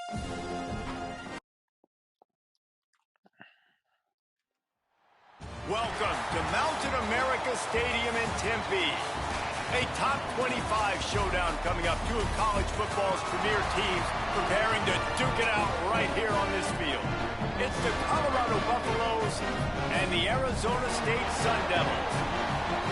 Welcome to Mountain America Stadium in Tempe. A top 25 showdown coming up. Two of college football's premier teams preparing to duke it out right here on this field. It's the Colorado Buffaloes and the Arizona State Sun Devils.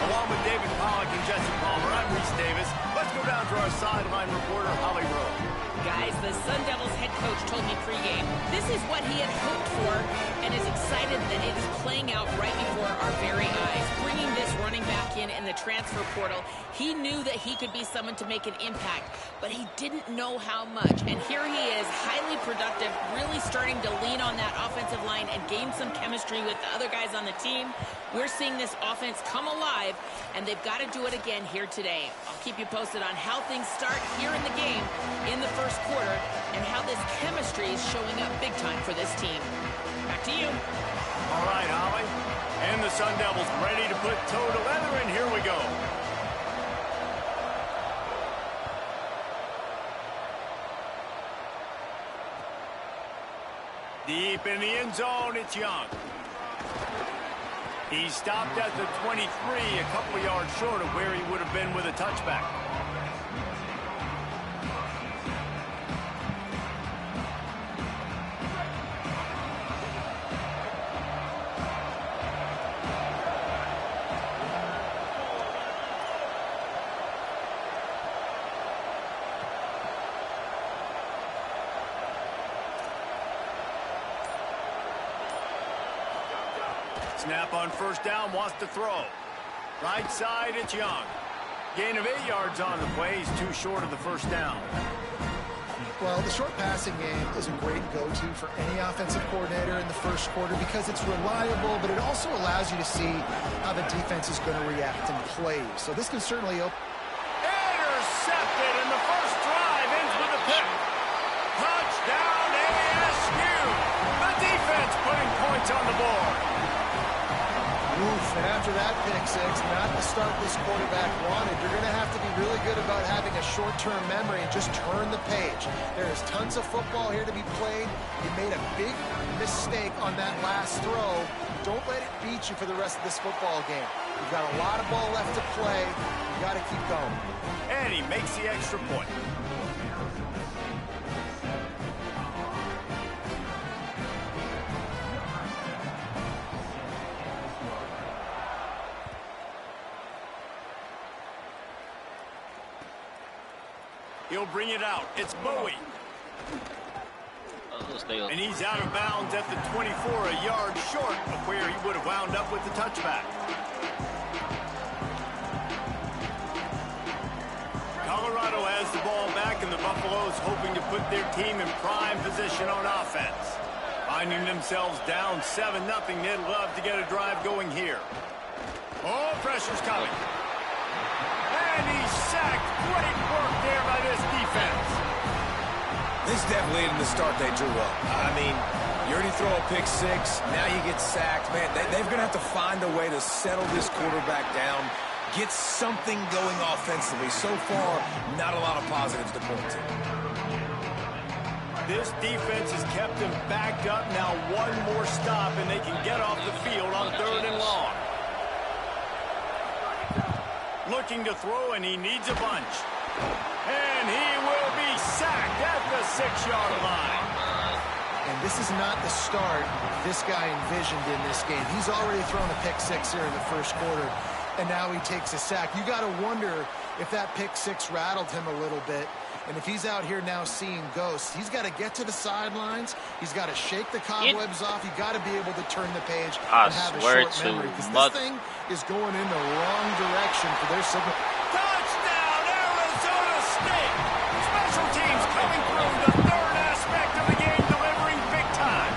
Along with David Pollack and Jesse Palmer, I'm Reese Davis. Let's go down to our sideline reporter, Holly Rowe. Guys, the Sun Devils head coach told me pregame this is what he had hoped for and is excited that it is playing out right before our very eyes. Bringing this running back in the transfer portal, he knew that he could be someone to make an impact, but he didn't know how much. And here he is, highly productive, really starting to lean on that offensive line and gain some chemistry with the other guys on the team. We're seeing this offense come alive, and they've got to do it again here today. I'll keep you posted on how things start here in the game in the first quarter and how this chemistry is showing up big time for this team. Back to you. All right, Holly. And the Sun Devils ready to put toe to leather, and here we go. Deep in the end zone, it's Young. He stopped at the 23, a couple of yards short of where he would have been with a touchback. Snap on first down, wants to throw. Right side, it's Young. Gain of 8 yards on the play. He's too short of the first down. Well, the short passing game is a great go-to for any offensive coordinator in the first quarter because it's reliable, but it also allows you to see how the defense is going to react and play. So this can certainly open. Intercepted, and the first drive ends with a pick. Touchdown, ASU. The defense putting points on the board. Oof, and after that pick six, not the start this quarterback wanted. You're going to have to be really good about having a short-term memory and just turn the page. There is tons of football here to be played. You made a big mistake on that last throw. Don't let it beat you for the rest of this football game. You've got a lot of ball left to play. You got to keep going. And he makes the extra point. He'll bring it out. It's Bowie. And he's out of bounds at the 24, a yard short of where he would have wound up with the touchback. Colorado has the ball back, and the Buffaloes hoping to put their team in prime position on offense. Finding themselves down 7-0, they'd love to get a drive going here. Oh, pressure's coming. And he's sacked. Great work there by this defense. This definitely isn't the start they drew up. I mean, you already throw a pick six, now you get sacked. Man, they're going to have to find a way to settle this quarterback down, get something going offensively. So far, not a lot of positives to point to. This defense has kept them backed up. Now one more stop, and they can get off the field on 3rd and long. Looking to throw, and he needs a bunch. And he will be sacked at the 6-yard line. And this is not the start this guy envisioned in this game. He's already thrown a pick six here in the first quarter, and now he takes a sack. You got to wonder if that pick six rattled him a little bit. And if he's out here now seeing ghosts, he's got to get to the sidelines. He's got to shake the cobwebs off. You got to be able to turn the page and have a short memory, because this thing is going in the wrong direction for their signal. Touchdown, Arizona State! Special teams coming through the third aspect of the game, delivering big time.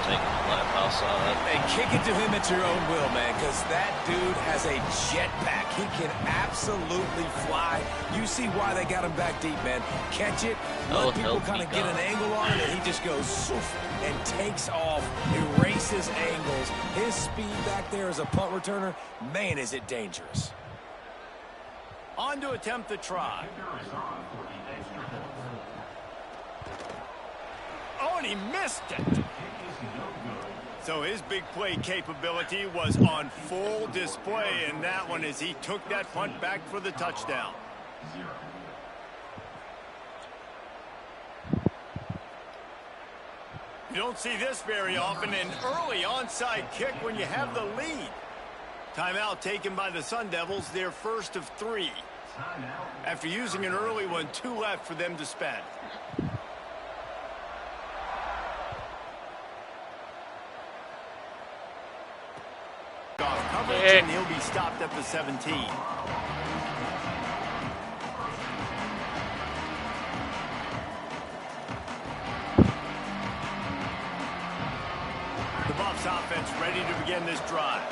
And kick it to him at your own will, man, because that dude has a jetpack. He can absolutely fly. You see why they got him back deep, man. Catch it, let people kind of get an angle on it, and he just goes soof and takes off, erases angles. His speed back there as a punt returner, man, is it dangerous. On to attempt the try. Oh, and he missed it. So his big play capability was on full display in that one as he took that punt back for the touchdown. You don't see this very often, an early onside kick when you have the lead. Timeout taken by the Sun Devils, their first of 3. After using an early one, 2 left for them to spend. Off coverage, and he'll be stopped at the 17. The Buffs offense ready to begin this drive.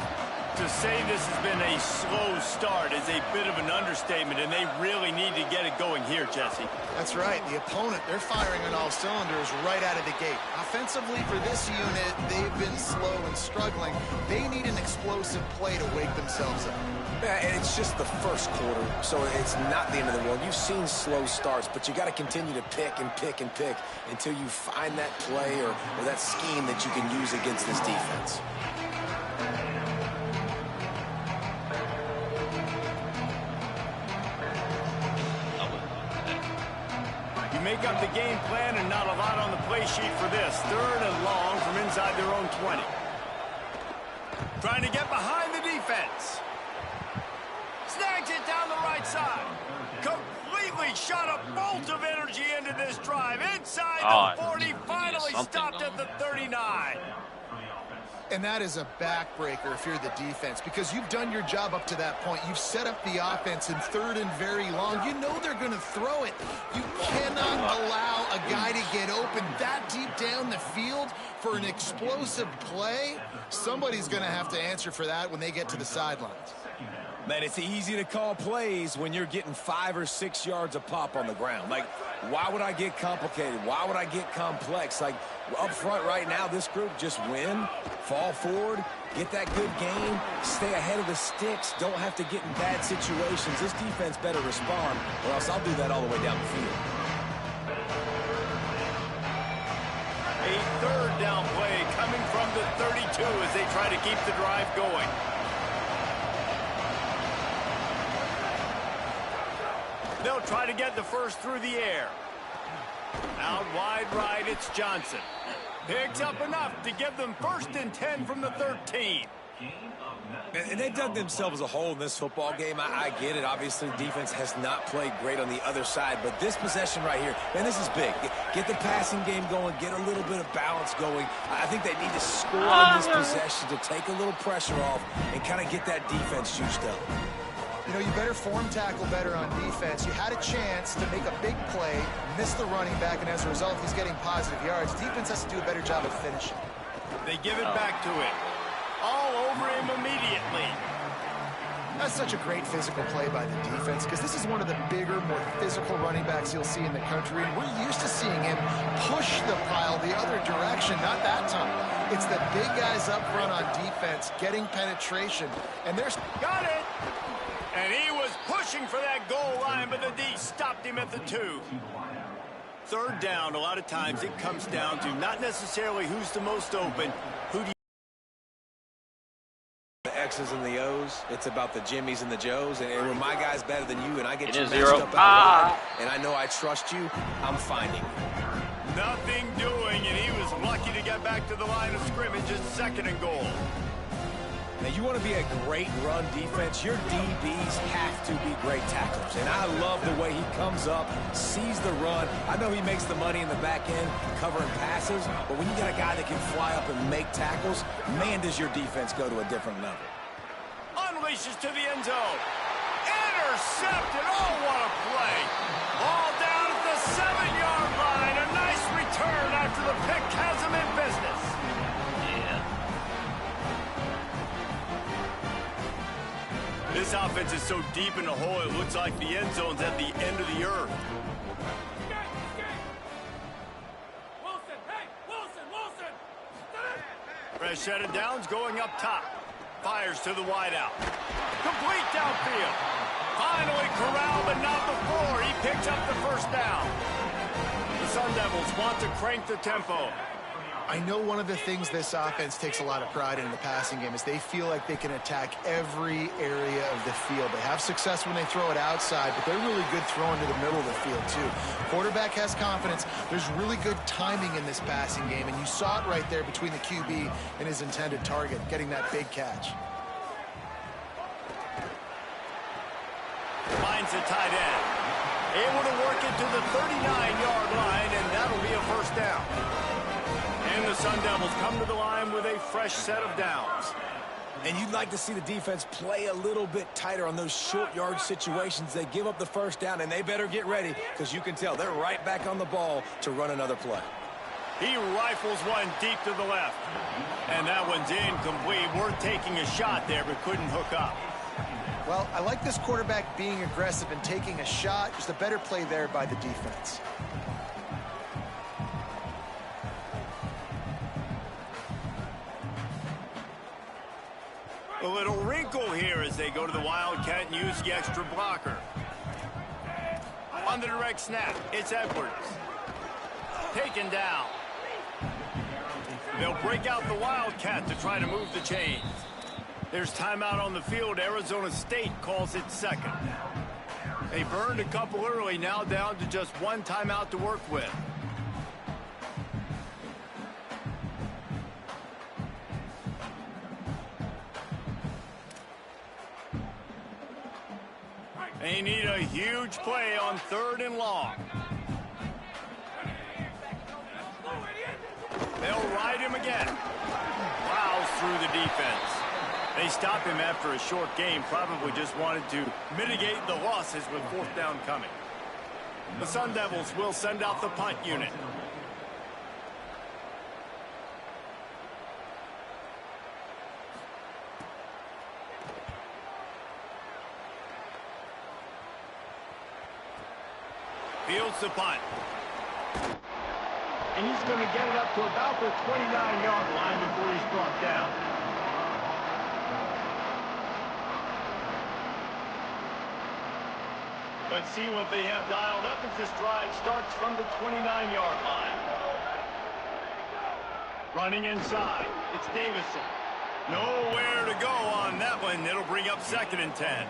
To say this has been a slow start is a bit of an understatement, and they really need to get it going here, Jesse. That's right. The opponent, they're firing on all cylinders right out of the gate. Offensively for this unit, they've been slow and struggling. They need an explosive play to wake themselves up. Yeah, and it's just the first quarter, so it's not the end of the world. You've seen slow starts, but you got to continue to pick and pick and pick until you find that play or that scheme that you can use against this defense. Make up the game plan and not a lot on the play sheet for this. 3rd and long from inside their own 20. Trying to get behind the defense. Snags it down the right side. Completely shot a bolt of energy into this drive. Inside the 40, finally stopped at the 39. And that is a backbreaker if you're the defense, because you've done your job up to that point. You've set up the offense in 3rd and very long. You know they're going to throw it. You cannot allow a guy to get open that deep down the field for an explosive play. Somebody's going to have to answer for that when they get to the sidelines. Man, it's easy to call plays when you're getting 5 or 6 yards a pop on the ground. Like, why would I get complicated? Why would I get complex? Like, up front right now, this group just win, fall forward, get that good game, stay ahead of the sticks, don't have to get in bad situations. This defense better respond, or else I'll do that all the way down the field. A 3rd down play coming from the 32 as they try to keep the drive going. They'll try to get the first through the air. Out wide right, it's Johnson. Picks up enough to give them 1st and 10 from the 13. And they dug themselves a hole in this football game. I get it. Obviously, defense has not played great on the other side. But this possession right here, man, this is big. Get the passing game going. Get a little bit of balance going. I think they need to score in this possession to take a little pressure off and kind of get that defense juiced up. You know, you better form tackle better on defense. You had a chance to make a big play, miss the running back, and as a result, he's getting positive yards. Defense has to do a better job of finishing. They give it back to him. All over him immediately. That's such a great physical play by the defense, because this is one of the bigger, more physical running backs you'll see in the country, and we're used to seeing him push the pile the other direction. Not that time. It's the big guys up front on defense getting penetration, and there's... Got it! And he was pushing for that goal line, but the D stopped him at the 2. 3rd down, a lot of times it comes down to not necessarily who's the most open, who do you... The X's and the O's, it's about the Jimmies and the Joes, and when my guy's better than you and I get you matched up out wide, and I know I trust you, I'm finding you. Nothing doing, and he was lucky to get back to the line of scrimmage at 2nd and goal. Now, you want to be a great run defense, your DBs have to be great tacklers. And I love the way he comes up, sees the run. I know he makes the money in the back end covering passes, but when you got a guy that can fly up and make tackles, man, does your defense go to a different level. Unleashes to the end zone. Intercepted. Oh, what a play. Ball down at the 7-yard line. A nice return after the pick has him in business. This offense is so deep in the hole, it looks like the end zone's at the end of the earth. Wilson, hey, Wilson! Fresh set of downs going up top. Fires to the wideout. Complete downfield. Finally corralled, but not before he picks up the 1st down. The Sun Devils want to crank the tempo. I know one of the things this offense takes a lot of pride in the passing game is they feel like they can attack every area of the field. They have success when they throw it outside, but they're really good throwing to the middle of the field too. Quarterback has confidence. There's really good timing in this passing game, and you saw it right there between the QB and his intended target, getting that big catch. Finds a tight end. Able to work it to the 39-yard line, and that'll be a first down. And the Sun Devils come to the line with a fresh set of downs. And you'd like to see the defense play a little bit tighter on those short yard situations. They give up the first down, and they better get ready because you can tell they're right back on the ball to run another play. He rifles one deep to the left. And that one's incomplete. Worth taking a shot there, but couldn't hook up. Well, I like this quarterback being aggressive and taking a shot. Just a better play there by the defense. A little wrinkle here as they go to the Wildcat and use the extra blocker. On the direct snap, it's Edwards. Taken down. They'll break out the Wildcat to try to move the chains. There's timeout on the field. Arizona State calls it second. They burned a couple early, now down to just one timeout to work with. They need a huge play on 3rd and long. They'll ride him again. Plows through the defense. They stop him after a short game, probably just wanted to mitigate the losses with 4th down coming. The Sun Devils will send out the punt unit. Fields the punt. And he's going to get it up to about the 29-yard line before he's brought down. Let's see what they have dialed up as this drive starts from the 29-yard line. Running inside, it's Davison. Nowhere to go on that one. It'll bring up 2nd and 10.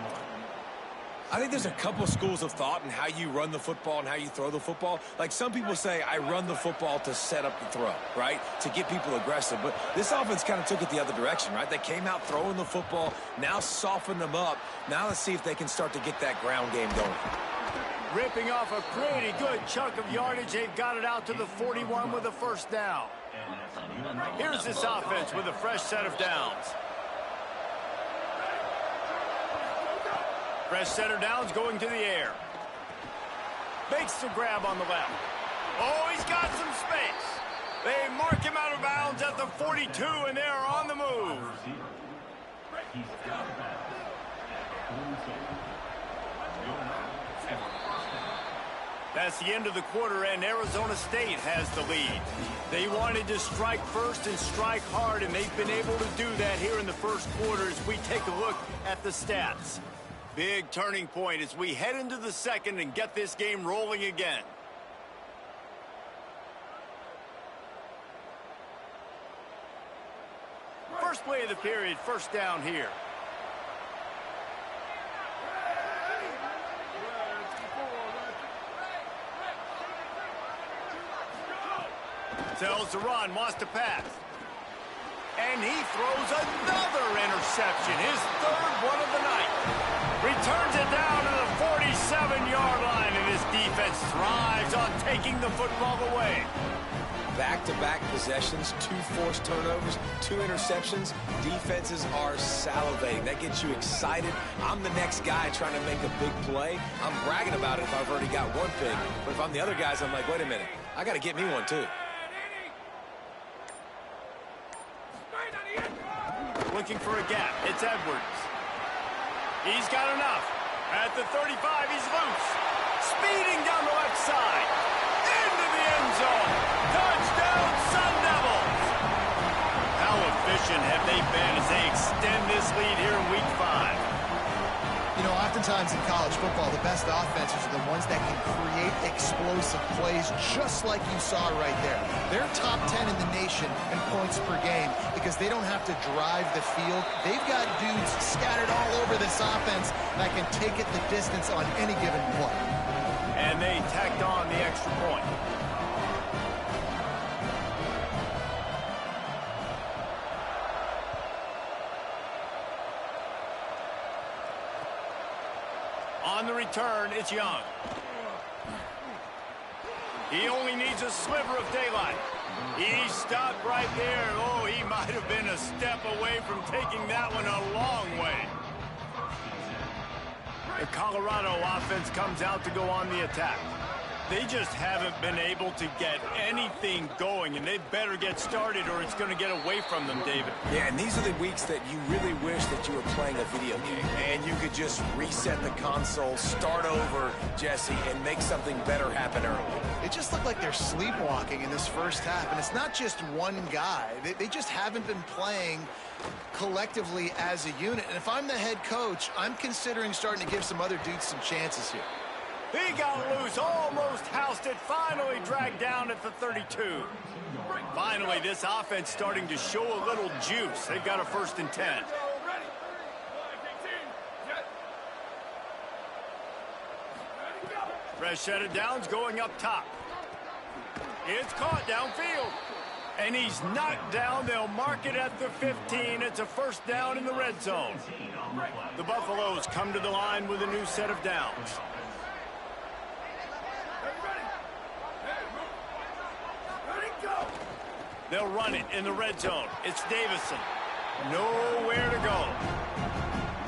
I think there's a couple schools of thought in how you run the football and how you throw the football. Like some people say, I run the football to set up the throw, right? To get people aggressive. But this offense kind of took it the other direction, right? They came out throwing the football, now softened them up. Now let's see if they can start to get that ground game going. Ripping off a pretty good chunk of yardage. They've got it out to the 41 with a first down. Here's this offense with a fresh set of downs. Fresh center downs going to the air. Makes the grab on the left. Oh, he's got some space. They mark him out of bounds at the 42, and they're on the move. That's the end of the quarter, and Arizona State has the lead. They wanted to strike first and strike hard, and they've been able to do that here in the first quarter as we take a look at the stats. Big turning point as we head into the second and get this game rolling again. First play of the period, first down here. Tells to run, wants to pass. And he throws another interception, his 3rd one of the night. Returns it down to the 47-yard line, and his defense thrives on taking the football away. Back-to-back possessions, 2 forced turnovers, 2 interceptions. Defenses are salivating. That gets you excited. I'm the next guy trying to make a big play. I'm bragging about it if I've already got one pick. But if I'm the other guys, I'm like, wait a minute. I got to get me one, too. Looking for a gap. It's Edwards. He's got enough. At the 35, he's loose. Speeding down the left side. Into the end zone. Touchdown, Sun Devils. How efficient have they been as they extend this lead here in Week 5? You know, oftentimes in college football, the best offenses are the ones that can create explosive plays, just like you saw right there. They're top 10 in the nation in points per game because they don't have to drive the field. They've got dudes scattered all over this offense that can take it the distance on any given play. And they tacked on the extra point. On the return, it's Young. He only needs a sliver of daylight. He stopped right there. Oh, he might have been a step away from taking that one a long way. The Colorado offense comes out to go on the attack. They just haven't been able to get anything going, and they better get started or it's going to get away from them, David. Yeah, and these are the weeks that you really wish that you were playing a video game and you could just reset the console, start over, Jesse, and make something better happen early. It just looked like they're sleepwalking in this first half, and it's not just one guy. They just haven't been playing collectively as a unit, and if I'm the head coach, I'm considering starting to give some other dudes some chances here. He got loose, almost housed it, finally dragged down at the 32. Finally, this offense starting to show a little juice. They've got a 1st and 10. Fresh set of downs going up top. It's caught downfield. And he's knocked down. They'll mark it at the 15. It's a 1st down in the red zone. The Buffaloes come to the line with a new set of downs. They'll run it in the red zone. It's Davison. Nowhere to go.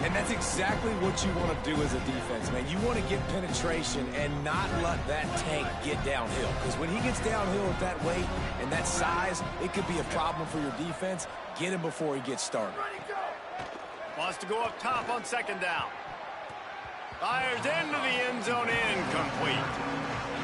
And that's exactly what you want to do as a defense, man. You want to get penetration and not let that tank get downhill. Because when he gets downhill at that weight and that size, it could be a problem for your defense. Get him before he gets started. Wants to go up top on 2nd down. Fires into the end zone, incomplete.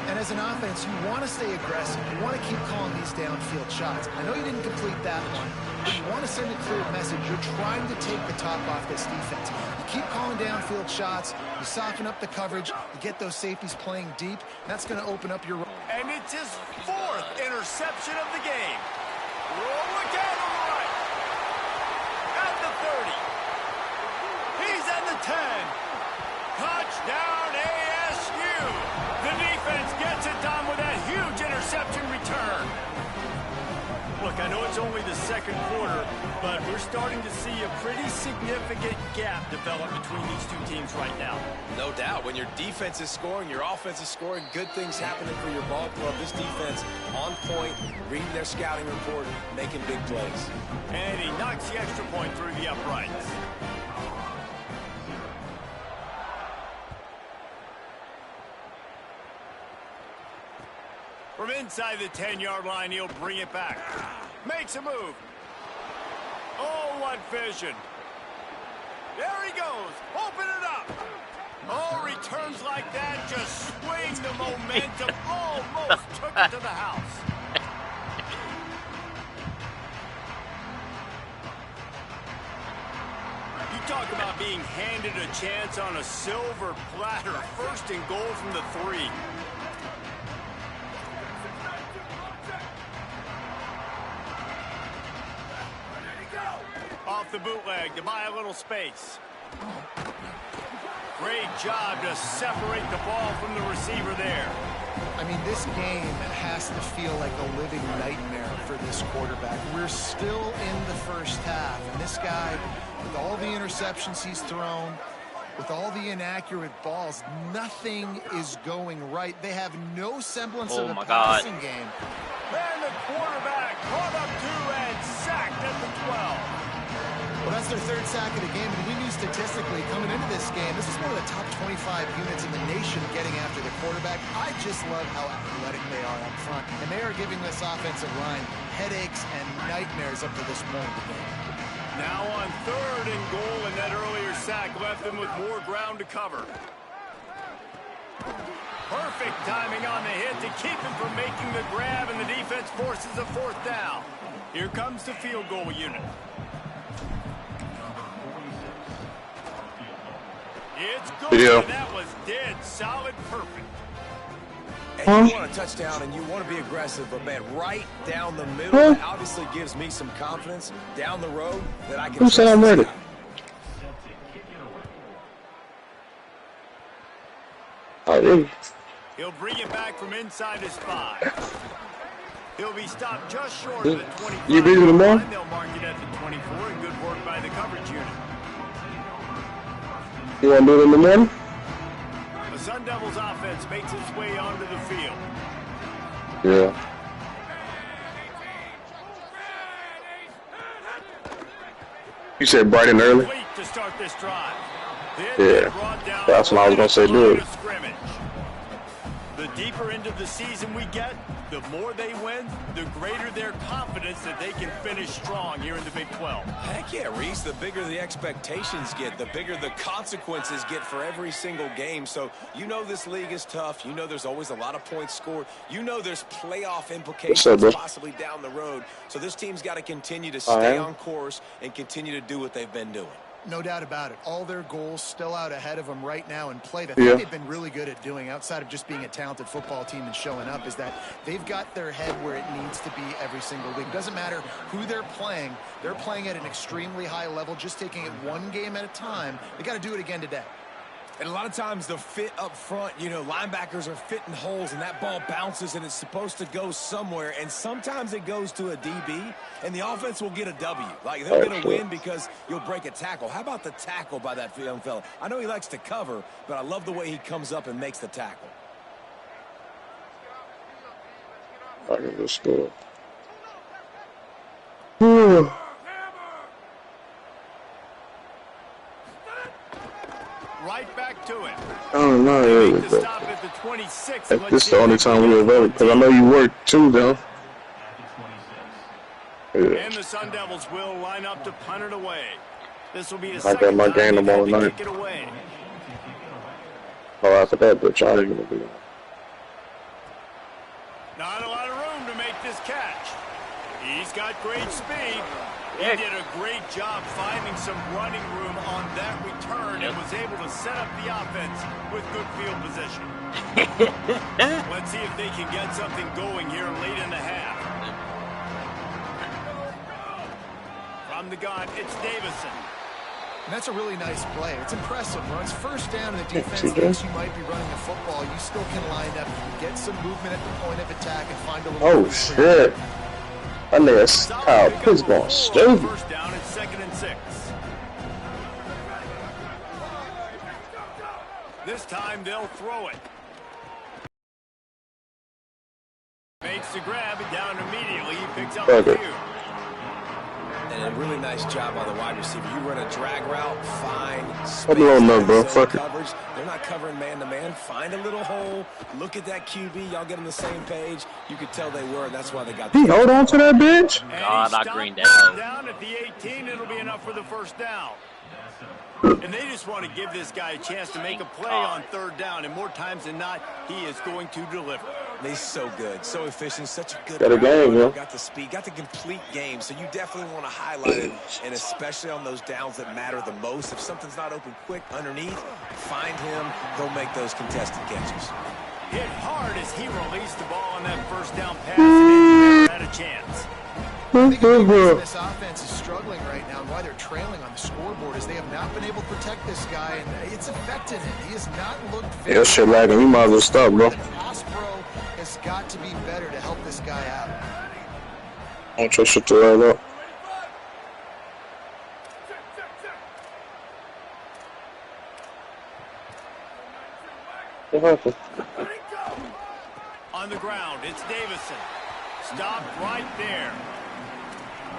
And as an offense, you want to stay aggressive. You want to keep calling these downfield shots. I know you didn't complete that one, but you want to send a clear message. You're trying to take the top off this defense. You keep calling downfield shots. You soften up the coverage. You get those safeties playing deep. That's going to open up your... And it's his 4th interception of the game. Look at him right. At the 30. He's at the 10. Touchdown, ASU. The defense gets it done with that huge interception return. Look, I know it's only the 2nd quarter, but we're starting to see a pretty significant gap develop between these two teams right now. No doubt. When your defense is scoring, your offense is scoring, good things happening for your ball club. This defense on point, reading their scouting report, making big plays. And he knocks the extra point through the uprights. From inside the 10-yard line, he'll bring it back. Makes a move. Oh, what vision. There he goes. Open it up. Oh, returns like that just swing the momentum. Almost took it to the house. You talk about being handed a chance on a silver platter. 1st and goal from the 3. Off the bootleg to buy a little space. Great job to separate the ball from the receiver there. I mean, this game has to feel like a living nightmare for this quarterback. We're still in the first half, and this guy, with all the interceptions he's thrown, with all the inaccurate balls, nothing is going right. They have no semblance of a passing game. And the quarterback caught up to and sacked at the 12. Well, that's their 3rd sack of the game, and we knew statistically coming into this game, this is one of the top 25 units in the nation getting after the quarterback. I just love how athletic they are up front, and they are giving this offensive line headaches and nightmares up to this point of the game. Now on 3rd and goal, and that earlier sack left them with more ground to cover. Perfect timing on the hit to keep him from making the grab, and the defense forces a 4th down. Here comes the field goal unit. It's good. Yeah. That was dead solid perfect. And you want a touchdown and you want to be aggressive, but man, right down the middle, that obviously gives me some confidence down the road that I can. Who said I'm ready? He'll bring it back from inside his 5. He'll be stopped just short of the 25. You busy tomorrow? They'll mark it at the 24, and good work by the coverage unit. You want to do it in the morning? The Sun Devils offense makes its way onto the field. Yeah. You said bright and early? Wait to start this drive. Yeah. That's what I was going to say, do it. The deeper into the season we get, the more they win, the greater their confidence that they can finish strong here in the Big 12. Heck yeah, Reese. The bigger the expectations get, the bigger the consequences get for every single game. So you know this league is tough. You know there's always a lot of points scored. You know there's playoff implications possibly down the road. So this team's got to continue to stay on course and continue to do what they've been doing. No doubt about it. All their goals still out ahead of them right now in play. The thing they've been really good at doing, outside of just being a talented football team and showing up, is that they've got their head where it needs to be every single week. Doesn't matter who they're playing at an extremely high level, just taking it one game at a time. They got to do it again today. And a lot of times the fit up front, you know, linebackers are fitting holes and that ball bounces and it's supposed to go somewhere. And sometimes it goes to a DB and the offense will get a W. Like they'll get a win because you'll break a tackle. How about the tackle by that young fella? I know he likes to cover, but I love the way he comes up and makes the tackle. I can just score. Right back to it. I don't know. Stop at the 26. This is the only time we available because I know you work too, though. And the Sun Devils will line up to punt it away. This will be the I got my game tomorrow night. Kick it away. Oh, after that, bitch, I ain't gonna be. Not a lot of room to make this catch. He's got great speed. He did a great job finding some running room on that return and was able to set up the offense with good field position. Let's see if they can get something going here late in the half. From the gun, it's Davison. And that's a really nice play. It's impressive. Runs first down, and the defense thinks you might be running the football. You still can line up, get some movement at the point of attack, and find a little. Oh shit! I know Kyle Pitts going stupid. First down and 2nd and 6. This time they'll throw it. Makes the grab and down immediately. He picks up a few. And a really nice job on the wide receiver. You run a drag route, find space. Coverage. They're not covering man-to-man. Find a little hole. Look at that QB. Y'all get on the same page. You could tell they were, and that's why they got He hold on to that bitch. God, not green down. Down at the 18, it'll be enough for the first down. And they just want to give this guy a chance to make a play on 3rd down, and more times than not, he is going to deliver. He's so good, so efficient, such a good game, yeah. Got the speed, got the complete game, so you definitely want to highlight it, and especially on those downs that matter the most. If something's not open quick underneath, find him, go make those contested catches. Hit hard as he released the ball on that first down pass, and never had a chance. I think the reason this offense is struggling right now and why they're trailing on the scoreboard is they have not been able to protect this guy, and it's affected him. He has not looked very Yeah, shit lagging. We might as well stop, bro. The pass pro has got to be better to help this guy out. I don't trust shit to line up. What happened? On the ground, it's Davison. Stopped right there.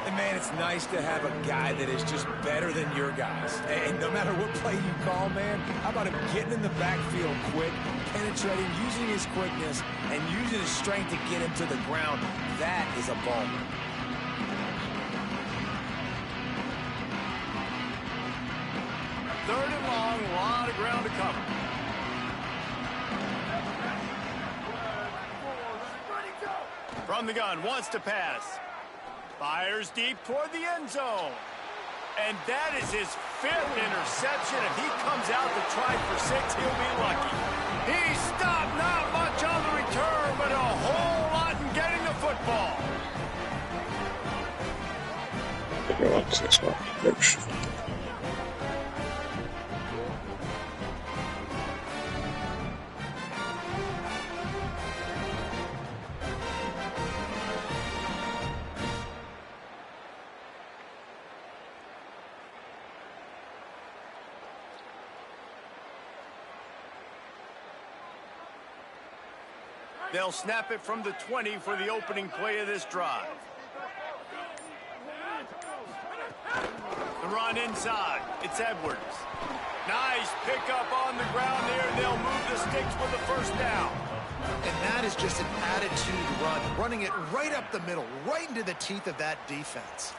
And, man, it's nice to have a guy that is just better than your guys. And no matter what play you call, man, how about him getting in the backfield quick, penetrating, using his quickness, and using his strength to get him to the ground. That is a baller. Third and long, a lot of ground to cover. From the gun, wants to pass. Fires deep toward the end zone. And that is his 5th interception. If he comes out to try for 6, he'll be lucky. He stopped, not much on the return, but a whole lot in getting the football. They'll snap it from the 20 for the opening play of this drive. The run inside. It's Edwards. Nice pickup on the ground there. They'll move the sticks with the first down. And that is just an attitude run, running it right up the middle, right into the teeth of that defense.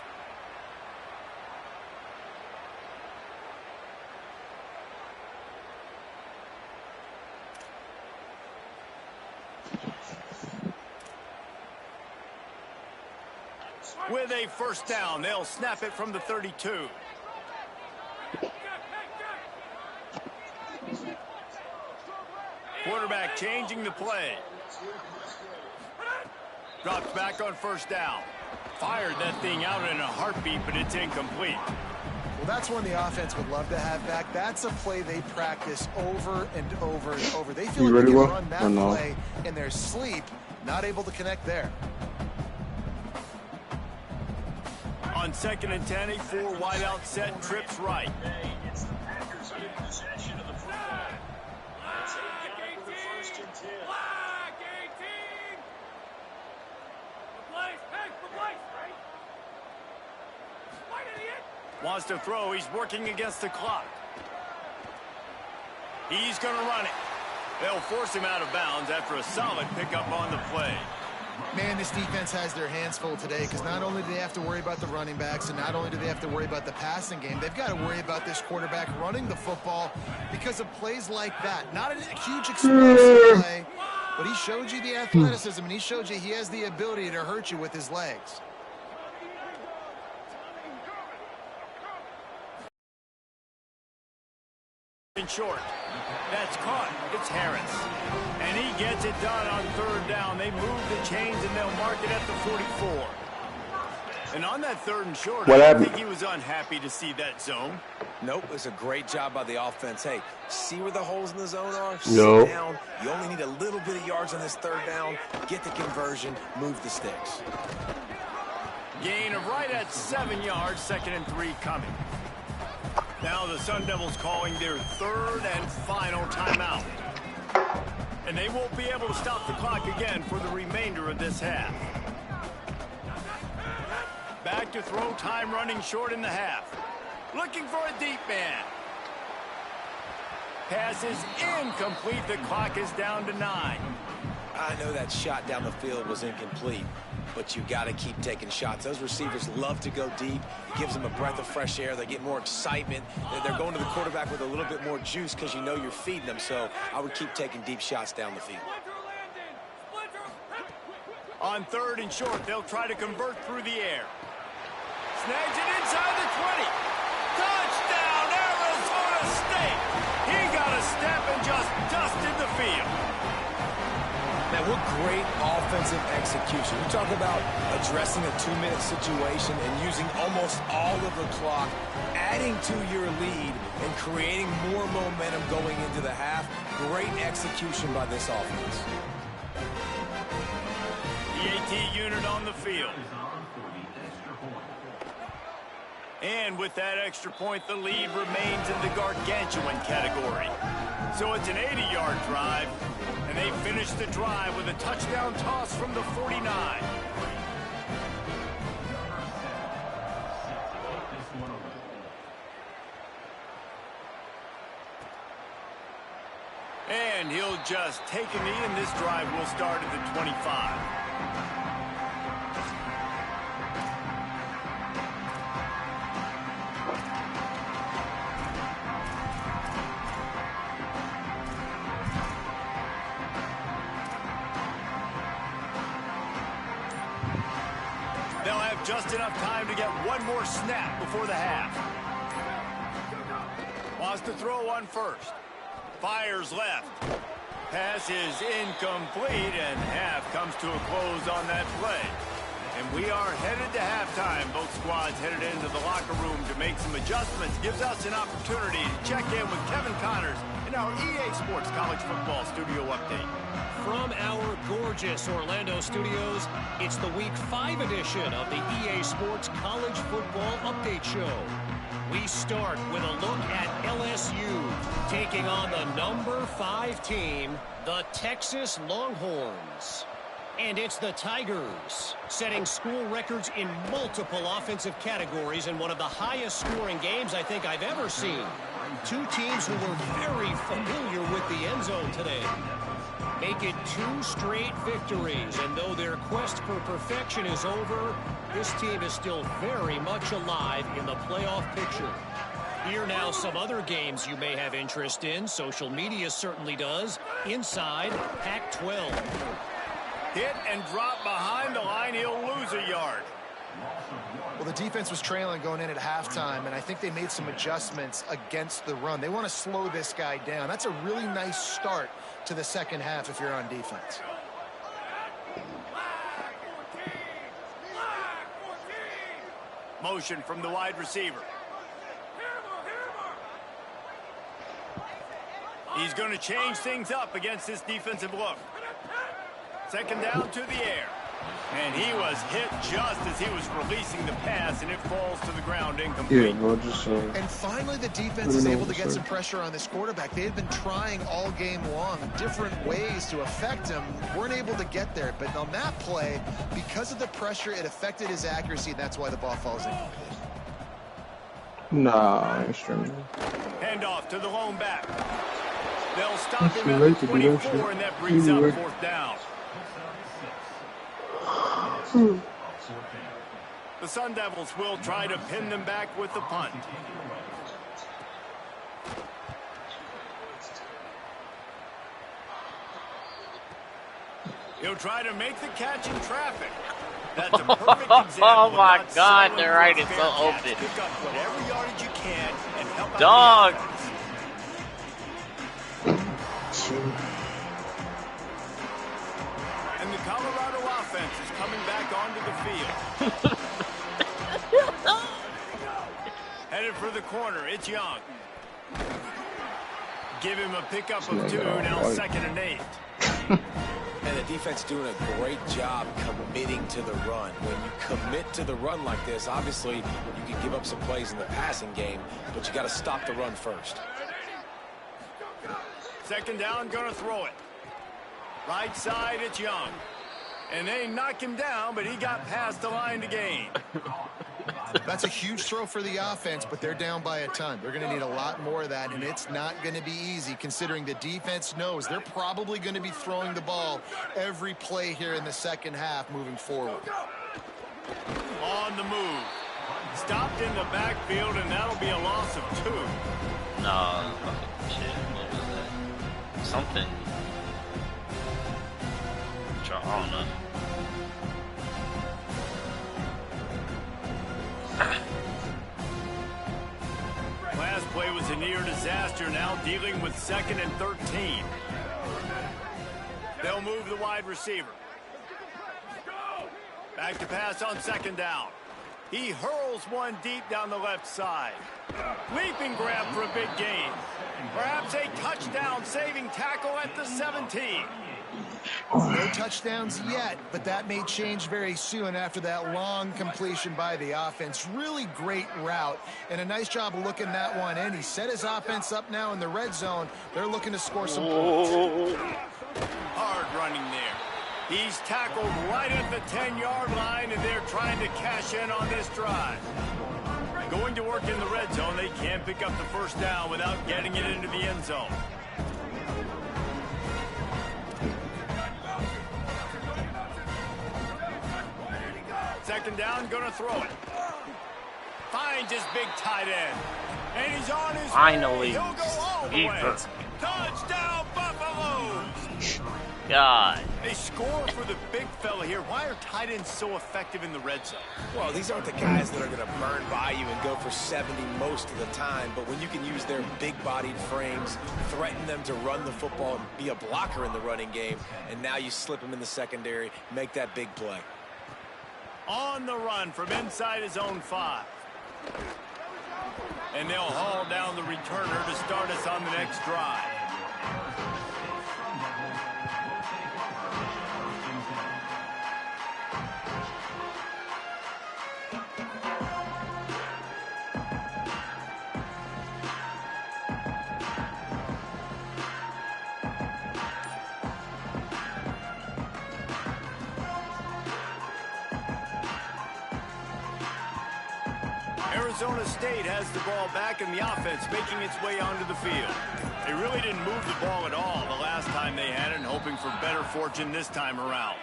With a first down, they'll snap it from the 32. Quarterback changing the play. Drops back on first down. Fired that thing out in a heartbeat, but it's incomplete. Well, that's one the offense would love to have back. That's a play they practice over and over and over. They feel like they can run that play in their sleep, not able to connect there. On 2nd and 10, a 4 wide out set, trips right. It's the Packers in possession of the football. That's a first and 10. Flag 18. The place, hey, the place, right? White idiot. Wants to throw. He's working against the clock. He's going to run it. They'll force him out of bounds after a solid pickup on the play. Man, this defense has their hands full today because not only do they have to worry about the running backs and not only do they have to worry about the passing game, they've got to worry about this quarterback running the football because of plays like that. Not a huge explosive play, but he showed you the athleticism and he showed you he has the ability to hurt you with his legs. In short. That's caught. It's Harris. And he gets it done on 3rd down. They move the chains and they'll mark it at the 44. And on that 3rd and short, I don't think he was unhappy to see that zone. Nope, it's a great job by the offense. Hey, see where the holes in the zone are? No. Sit down. You only need a little bit of yards on this 3rd down. Get the conversion. Move the sticks. Gain of right at 7 yards. 2nd and 3 coming. Now the Sun Devils calling their 3rd and final timeout. And they won't be able to stop the clock again for the remainder of this half. Back to throw, time running short in the half. Looking for a deep man. Pass is incomplete. The clock is down to 9. I know that shot down the field was incomplete, but you got to keep taking shots. Those receivers love to go deep. It gives them a breath of fresh air. They get more excitement. They're going to the quarterback with a little bit more juice because you know you're feeding them. So I would keep taking deep shots down the field. On 3rd and short, they'll try to convert through the air. Snags it inside the 20. Touchdown, Arizona State. He got a step and just dusted the field. Man, what great offensive execution. You talk about addressing a 2-minute situation and using almost all of the clock, adding to your lead and creating more momentum going into the half. Great execution by this offense. The AT unit on the field. And with that extra point, the lead remains in the gargantuan category. So it's an 80-yard drive, and they finish the drive with a touchdown toss from the 49. And he'll just take a knee, and this drive will start at the 25. just enough time to get one more snap before the half. Wants to throw on first. Fires left. Pass is incomplete, and half comes to a close on that play. And we are headed to halftime. Both squads headed into the locker room to make some adjustments. Gives us an opportunity to check in with Kevin Connors in our EA Sports College Football Studio Update. From our gorgeous Orlando studios, it's the Week 5 edition of the EA Sports College Football Update Show. We start with a look at LSU taking on the number 5 team, the Texas Longhorns. And it's the Tigers, setting school records in multiple offensive categories in one of the highest scoring games I think I've ever seen. Two teams who were very familiar with the end zone today. Make it 2 straight victories, and though their quest for perfection is over, this team is still very much alive in the playoff picture. Here now some other games you may have interest in. Social media certainly does. Inside Pac-12. Hit and drop behind the line. He'll lose a yard. Well, the defense was trailing going in at halftime, and I think they made some adjustments against the run. They want to slow this guy down. That's a really nice start to the second half if you're on defense. Motion from the wide receiver. He's going to change things up against this defensive look. Second down to the air. And he was hit just as he was releasing the pass, and it falls to the ground incomplete. And finally, the defense is able to get some pressure on this quarterback. They had been trying all game long different ways to affect him. Weren't able to get there. But on that play, because of the pressure, it affected his accuracy, and that's why the ball falls in. Nah, extremely. Hand off to the lone back. They'll stop him at the 24, and that brings up fourth down. The Sun Devils will try to pin them back with the punt. He'll try to make the catch in traffic. That's a perfect example. Oh my God, they're right. It's so open. Pick up whatever yardage you can and help out. Dog. And the Colorado offense is coming back onto the field. Headed for the corner. It's Young. Give him a pickup of 2. Now 2nd and 8. And the defense doing a great job committing to the run. When you commit to the run like this, obviously you can give up some plays in the passing game, but you got to stop the run first. Second down, gonna throw it. Right side, it's Young. And they knock him down, but he got past the line to gain. That's a huge throw for the offense, but they're down by a ton. They're going to need a lot more of that, and it's not going to be easy considering the defense knows they're probably going to be throwing the ball every play here in the second half moving forward. On the move. Stopped in the backfield, and that'll be a loss of 2. No, shit. What was that? Something. I don't know. Last play was a near disaster, now dealing with 2nd and 13. They'll move the wide receiver. Back to pass on 2nd down. He hurls one deep down the left side. Leaping grab for a big gain. Perhaps a touchdown-saving tackle at the 17. No touchdowns yet, but that may change very soon after that long completion by the offense. Really great route, and a nice job of looking that one in. He set his offense up now in the red zone. They're looking to score some points. Hard running there. He's tackled right at the 10-yard line, and they're trying to cash in on this drive. Going to work in the red zone, they can't pick up the first down without getting it into the end zone. Second down, gonna throw it. Finds his big tight end. And he's on his way. He'll go all the way. Touchdown, Buffaloes! God. They score for the big fella here. Why are tight ends so effective in the red zone? Well, these aren't the guys that are going to burn by you and go for 70 most of the time, but when you can use their big-bodied frames, threaten them to run the football and be a blocker in the running game, and now you slip them in the secondary, make that big play. On the run from inside his own 5. And they'll haul down the returner to start us on the next drive. Arizona State has the ball back in the offense, making its way onto the field. They really didn't move the ball at all the last time they had it, and hoping for better fortune this time around.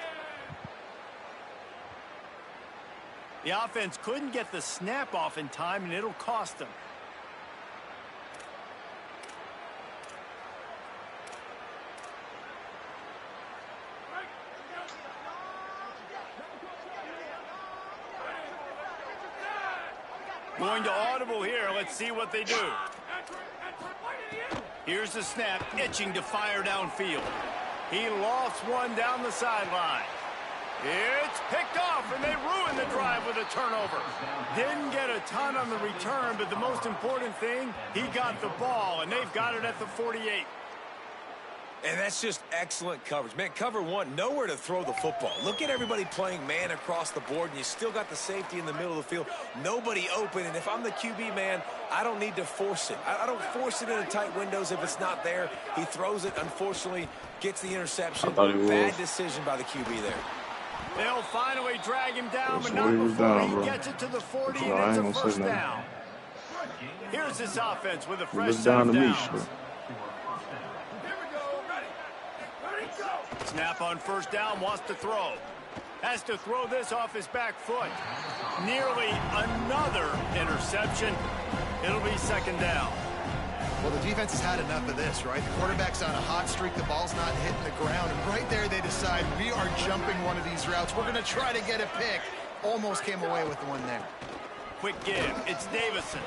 The offense couldn't get the snap off in time, and it'll cost them. Going to audible here. Let's see what they do. Here's the snap, itching to fire downfield. He lofts one down the sideline. It's picked off, and they ruin the drive with a turnover. Didn't get a ton on the return, but the most important thing, he got the ball, and they've got it at the 48. And that's just excellent coverage. Man, cover one, nowhere to throw the football. Look at everybody playing man across the board, and you still got the safety in the middle of the field. Nobody open, and if I'm the QB, man, I don't need to force it. I don't force it into tight windows if it's not there. He throws it, unfortunately, gets the interception. Bad decision by the QB there. They'll finally drag him down, but not before he gets it to the 40, and it's a first down. Here's this offense with a fresh set of downs. Snap on first down, wants to throw. Has to throw this off his back foot. Nearly another interception. It'll be second down. Well, the defense has had enough of this, right? The quarterback's on a hot streak. The ball's not hitting the ground. And right there, they decide, we are jumping one of these routes. We're going to try to get a pick. Almost came away with one there. Quick give. It's Davison.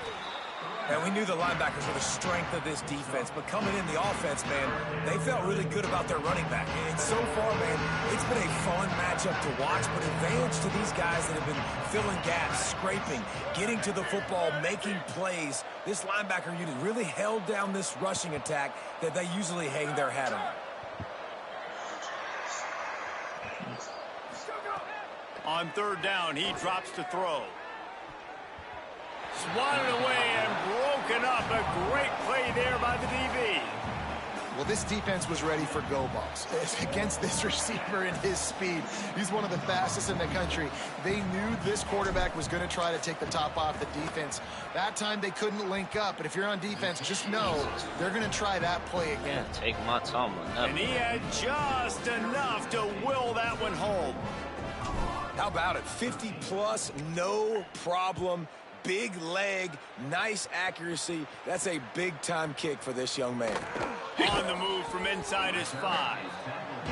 And we knew the linebackers were the strength of this defense, but coming in the offense, man, they felt really good about their running back. And so far, man, it's been a fun matchup to watch, but advantage to these guys that have been filling gaps, scraping, getting to the football, making plays. This linebacker unit really held down this rushing attack that they usually hang their hat on. On third down, he drops to throw. Swatted away and broken up. A great play there by the DB. Well, this defense was ready for go balls. Against this receiver and his speed, he's one of the fastest in the country. They knew this quarterback was going to try to take the top off the defense. That time they couldn't link up, but if you're on defense, just know they're going to try that play again. Yeah, take my time on that. And he had just enough to will that one home. How about it? 50-plus, no problem. Big leg, nice accuracy. That's a big-time kick for this young man. On the move from inside his 5.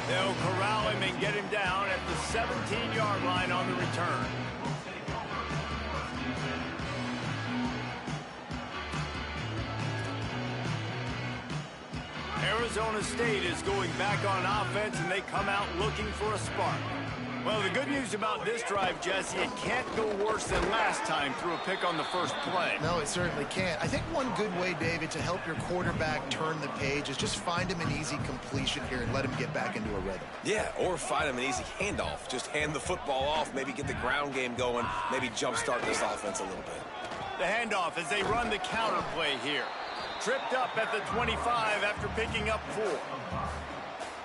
They'll corral him and get him down at the 17-yard line on the return. Arizona State is going back on offense, and they come out looking for a spark. Well, the good news about this drive, Jesse, it can't go worse than last time through a pick on the first play. No, it certainly can't. I think one good way, David, to help your quarterback turn the page is just find him an easy completion here and let him get back into a rhythm. Yeah, or find him an easy handoff. Just hand the football off, maybe get the ground game going, maybe jumpstart this offense a little bit. The handoff as they run the counter play here. Tripped up at the 25 after picking up 4.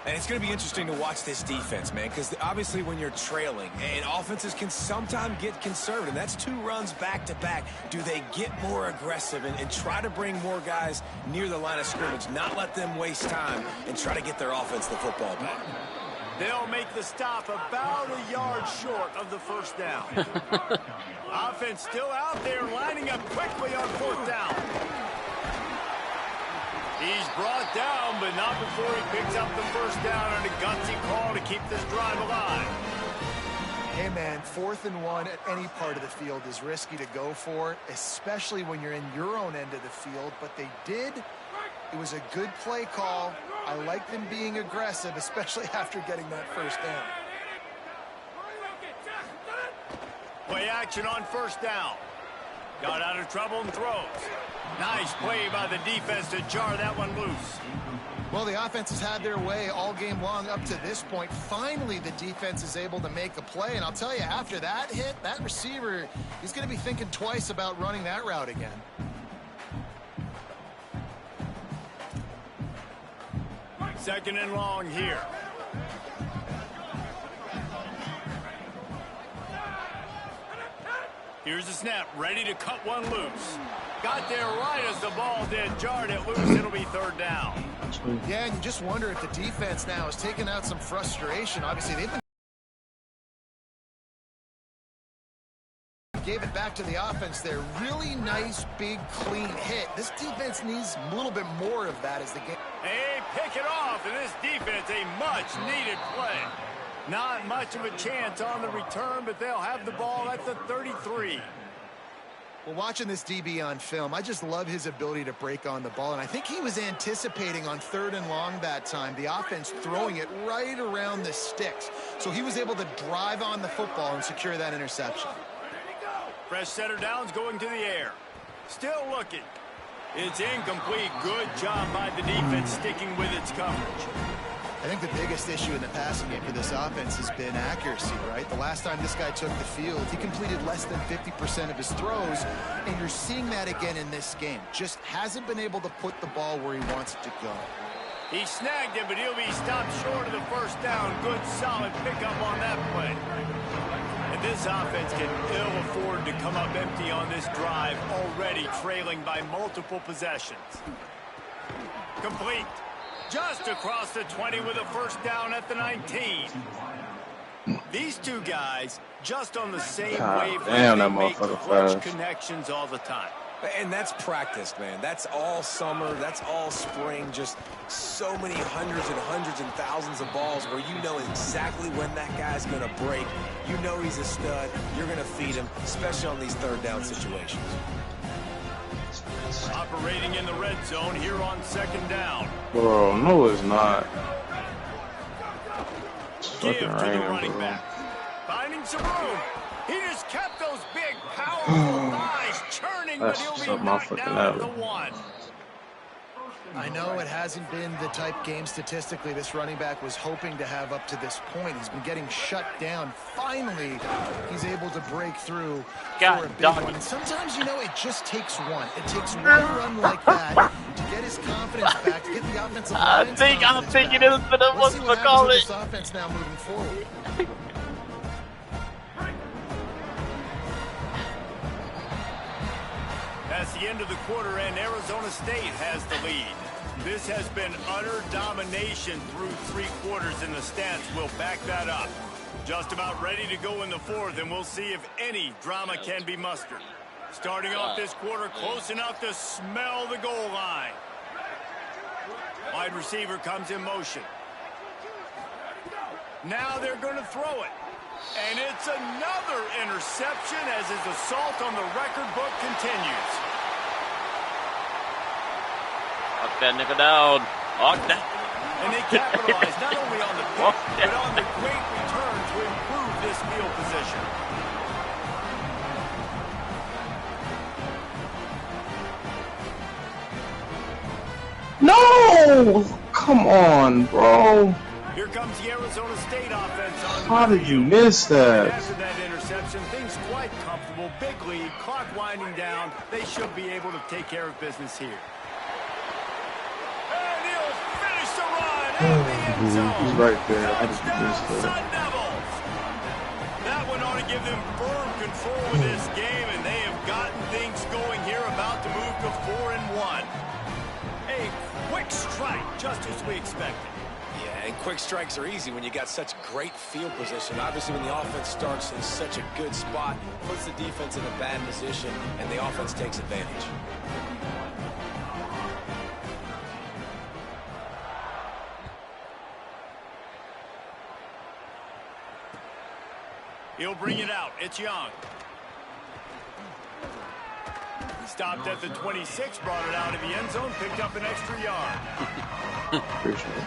And it's going to be interesting to watch this defense, man, because obviously when you're trailing, and offenses can sometimes get conservative. That's 2 runs back-to-back. Do they get more aggressive and try to bring more guys near the line of scrimmage, not let them waste time, and try to get their offense the football back? They'll make the stop about a yard short of the first down. Offense still out there, lining up quickly on fourth down. He's brought down, but not before he picks up the first down on a gutsy call to keep this drive alive. Hey, man, 4th and 1 at any part of the field is risky to go for, especially when you're in your own end of the field. But they did. It was a good play call. I like them being aggressive, especially after getting that first down. Play action on first down. Got out of trouble and throws. Nice play by the defense to jar that one loose. Well, the offense has had their way all game long up to this point. Finally, the defense is able to make a play. And I'll tell you, after that hit, that receiver, he's going to be thinking twice about running that route again. Second and long here. Here's the snap, ready to cut one loose. Got there right as the ball did, jarred it loose. It'll be 3rd down. Yeah, and you just wonder if the defense now is taking out some frustration. Obviously, they've been gave it back to the offense there. Really nice, big, clean hit. This defense needs a little bit more of that as the game. Hey, pick it off, and this defense, a much-needed play. Not much of a chance on the return, but they'll have the ball at the 33. Well, watching this DB on film, I just love his ability to break on the ball, and I think he was anticipating on 3rd and long that time, the offense throwing it right around the sticks. So he was able to drive on the football and secure that interception. Fresh setter downs going to the air. Still looking. It's incomplete. Good job by the defense sticking with its coverage. I think the biggest issue in the passing game for this offense has been accuracy, right? The last time this guy took the field, he completed less than 50% of his throws, and you're seeing that again in this game. Just hasn't been able to put the ball where he wants it to go. He snagged it, but he'll be stopped short of the first down. Good, solid pickup on that play. And this offense can ill afford to come up empty on this drive, already trailing by multiple possessions. Complete. Just across the 20 with a first down at the 19. These two guys just on the same wavelength. Damn, that make motherfucker clutch fast. connections all the time. And that's practice, man. That's all summer. That's all spring. Just so many hundreds and thousands of balls where you know exactly when that guy's going to break. You know he's a stud. You're going to feed him, especially on these 3rd down situations. Operating in the red zone here on 2nd down. Bro, no, it's not. It's Give fucking to the raining, running bro. back. Finding some room. He just kept those big, powerful thighs churning, but That's he'll be something I knocked fucking down at the know. 1. I know it hasn't been the type game statistically this running back was hoping to have up to this point. He's been getting shut down. Finally, he's able to break through for a big one. And sometimes, you know, it just takes one. It takes one run like that to get his confidence back, to get the offensive line. I'm thinking it's been a Let's see what happens call with it. this offense now moving forward. That's the end of the quarter, and Arizona State has the lead. This has been utter domination through 3 quarters, and the stats will back that up. Just about ready to go in the 4th, and we'll see if any drama can be mustered. Starting off this quarter close enough to smell the goal line. Wide receiver comes in motion. Now they're going to throw it. And it's another interception as his assault on the record book continues. Lock that nigga down. Lock that. And they capitalize not only on the pick, but on the great return to improve this field position. No! Come on, bro. Here comes the Arizona State offense on the How did you field. miss And that? after that interception, things quite comfortable. Big lead, clock winding down. They should be able to take care of business here. And he'll finish the run in the end zone. He's right there. I just missed Touchdown, that. Sun Devils. That one ought to give them firm control of this game, and they have gotten things going here, about to move to 4-1. A quick strike, just as we expected. Yeah, and quick strikes are easy when you got such great field position. Obviously, when the offense starts in such a good spot, puts the defense in a bad position, and the offense takes advantage. He'll bring it out. It's Young. He stopped at the 26, brought it out of the end zone, picked up an extra yard. Appreciate it.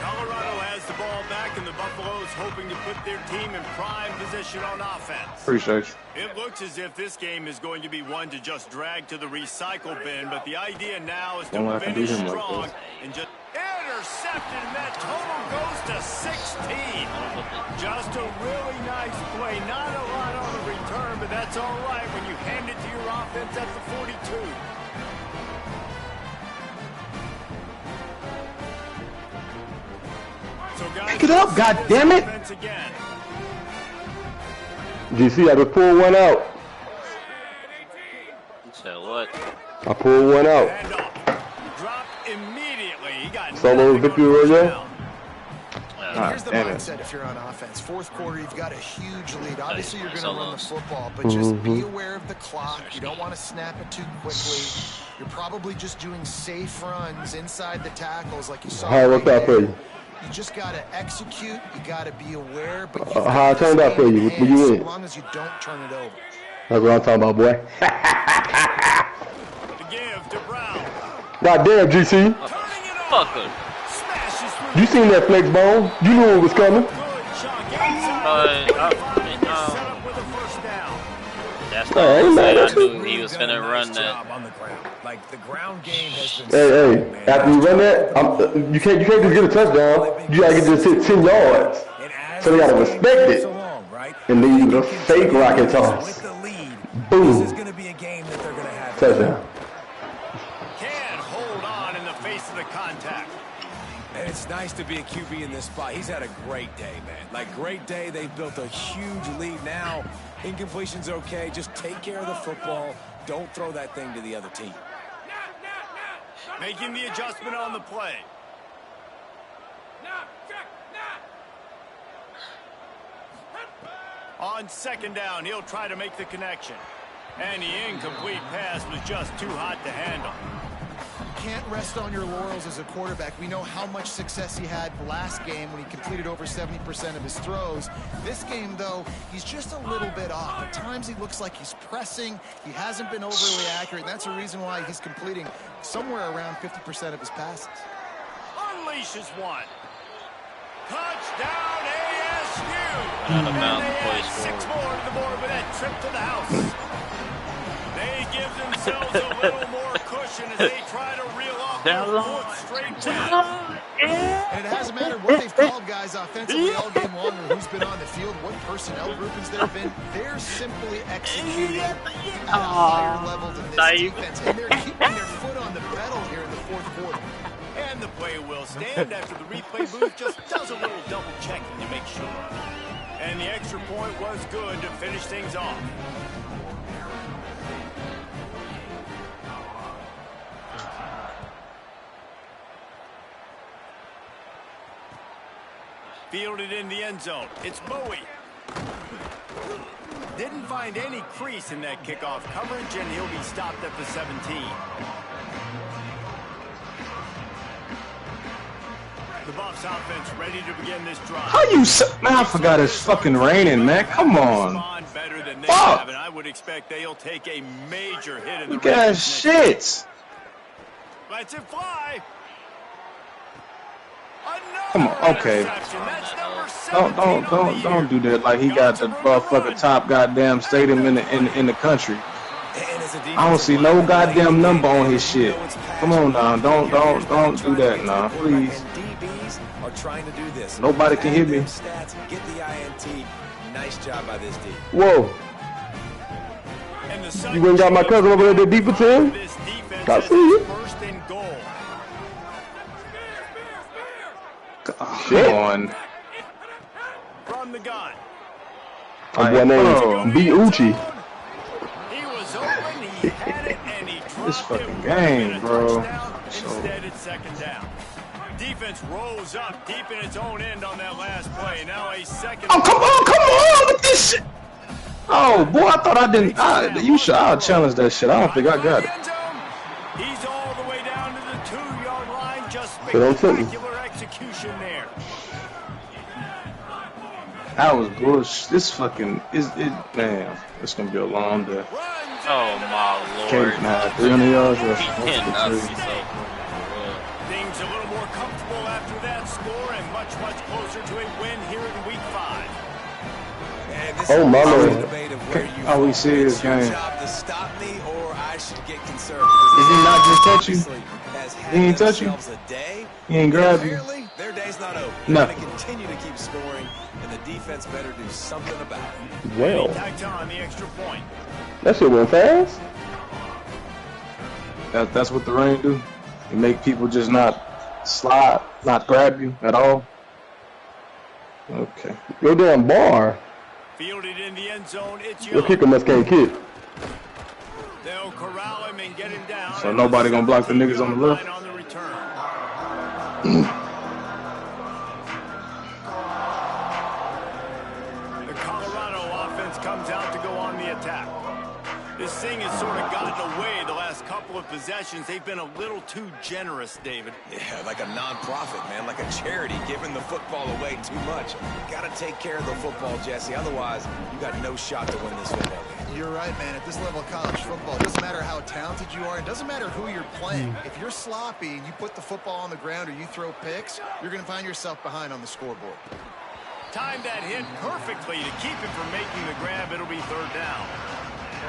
Colorado has the ball back, and the Buffaloes hoping to put their team in prime position on offense. Appreciate you. It looks as if this game is going to be one to just drag to the recycle bin, but the idea now is to finish strong and just intercepted, and that total goes to 16. Just a really nice play. Not a lot on the return, but that's all right when you hand it to your offense at the 42. So guys, pick it up, God damn it! GC, I just pulled one out. So what? I pulled one out. Dropped immediately. He got Solo victory royale. Here's the mindset if you're on offense. Fourth quarter, you've got a huge lead. Obviously, you're going to run the football, but just be aware of the clock. You don't want to snap it too quickly. You're probably just doing safe runs inside the tackles like you saw. How worked out for you? You just got to execute. You got to be aware. But how I turned out for you? Were you in? As long as you don't turn it over. That's what I'm talking about, boy. To give to Brown. God damn, GC. Fucker. You seen that flex bone? You knew it was coming. That's not what I said. I knew he was gonna run that. Like the ground game has been. Hey, after you run that, you can't just get a touchdown. You gotta get just hit 10 yards. So they gotta respect it. And then you do a fake rocket toss. Boom. This is gonna be a game that they're gonna have. Touchdown. Can't hold on in the face of the contact. And it's nice to be a QB in this spot. He's had a great day, man. Like, great day. They've built a huge lead now. Incompletion's okay. Just take care of the football. Don't throw that thing to the other team. Making the adjustment on the play. On second down, he'll try to make the connection. And the incomplete pass was just too hot to handle. Can't rest on your laurels as a quarterback. We know how much success he had last game when he completed over 70% of his throws. This game, though, he's just a little bit off. At times he looks like he's pressing. He hasn't been overly accurate, and that's the reason why he's completing somewhere around 50% of his passes. Unleashes one. Touchdown ASU! Out of And bounds, they boys, add 6 more to the board with that trip to the house. They give themselves a little more cushion as they try to reel off their 4th straight win. And it hasn't mattered what they've called guys offensively all game long or who's been on the field, what personnel groupings there have been. They're simply executing at a higher level than this defense. And they're keeping their foot on the pedal here in the 4th quarter. And the play will stand after the replay booth just does a little double checking to make sure. And the extra point was good to finish things off. Fielded in the end zone. It's Bowie. Didn't find any crease in that kickoff coverage, and he'll be stopped at the 17. The Buffs offense ready to begin this drive. How you... Man, I forgot it's fucking raining, man. Come on. Fuck. I would expect they'll take a major hit in the Look at that shit. Let's it fly. Come on, okay. Don't do that like he got the motherfucking top goddamn stadium in the country. I don't see no goddamn number on his shit. Come on now, don't do that now, please. Nobody can hit me. Nice job by this D. Whoa. You went and got my cousin over there, the defense end? I see you. Come on. From the gun. A boy named B. Uchi. He was open, he had it, and he dropped This fucking game, bro. Instead, it's second down. Defense rolls up deep in its own end on that last play. Now a second. Oh, come on with this shit. Oh, boy, I thought I didn't. I'll challenge that shit. I don't think I got it. He's all the way down to the 2-yard line. Just Don't spectacular execution there. That was bullshit. This fucking man. It's gonna be a long day. Oh my lord. Kate had 300 yards. He cannot see so. Things a little more comfortable after that score and much closer to a win here in Week 5. Oh my lord. All we see is game. To stop me, or I should get concerned. Did he not just touch you? He ain't touch you? He ain't grab you? Their day's not over. No. They're going to continue to keep scoring, and the defense better do something about it. Well, On the extra point. that shit went fast. That's what the rain do. It make people just not slide, not grab you at all. Okay. Your damn bar. Fielded in the end zone. It's Your kicker must can't kick. They'll corral him and get him down. So nobody gonna block the niggas on the left. On the return. The Colorado offense comes out to go on the attack. This thing has sort of gotten away the last couple of possessions. They've been a little too generous, David. Yeah, like a non-profit, man, like a charity, giving the football away too much. Got to take care of the football, Jesse. Otherwise, you got no shot to win this football game. You're right, man. At this level of college football, it doesn't matter how talented you are. It doesn't matter who you're playing. If you're sloppy and you put the football on the ground or you throw picks, you're going to find yourself behind on the scoreboard. Timed that hit perfectly to keep it from making the grab. It'll be third down.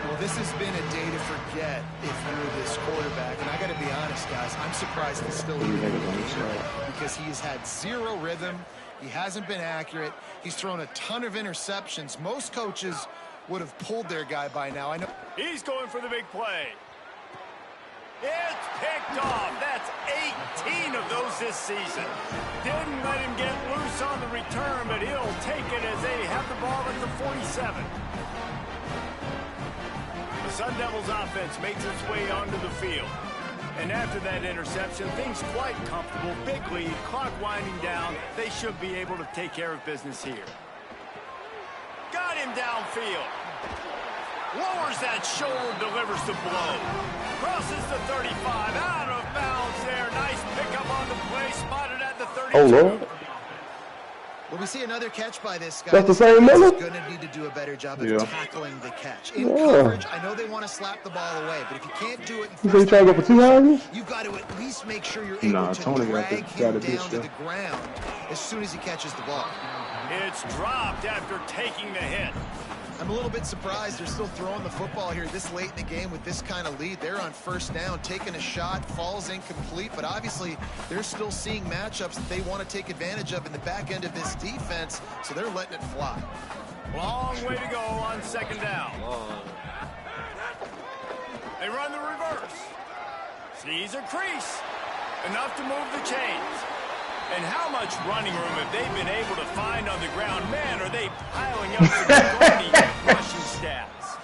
Well, this has been a day to forget if you're this quarterback. And I got to be honest, guys, I'm surprised he's still even in the game because he has had zero rhythm. He hasn't been accurate. He's thrown a ton of interceptions. Most coaches would have pulled their guy by now. I know. He's going for the big play. It's picked off. That's 18 of those this season. Didn't let him get loose on the return, but he'll take it as they have the ball at the 47. The Sun Devils offense makes its way onto the field. And after that interception, things quite comfortable. Big lead, clock winding down. They should be able to take care of business here. Got him downfield. Lowers that shoulder, delivers the blow. Crosses the 35, out of bounds there. Nice pickup on the play, spotted at the 32. Oh Lord. Well, we see another catch by this guy. That's the same Miller? He's going to need to do a better job of tackling the catch. In coverage, I know they want to slap the ball away, but if you can't do it in first trying to go for 2 houses? you've got to at least make sure you're able to drag him down to the ground as soon as he catches the ball. It's dropped after taking the hit. I'm a little bit surprised they're still throwing the football here this late in the game with this kind of lead. They're on first down, taking a shot, falls incomplete, but obviously they're still seeing matchups that they want to take advantage of in the back end of this defense, so they're letting it fly. Long way to go on second down. They run the reverse. Sees a crease. Enough to move the chains. And how much running room have they been able to find on the ground? Man, are they piling up some rushing stats.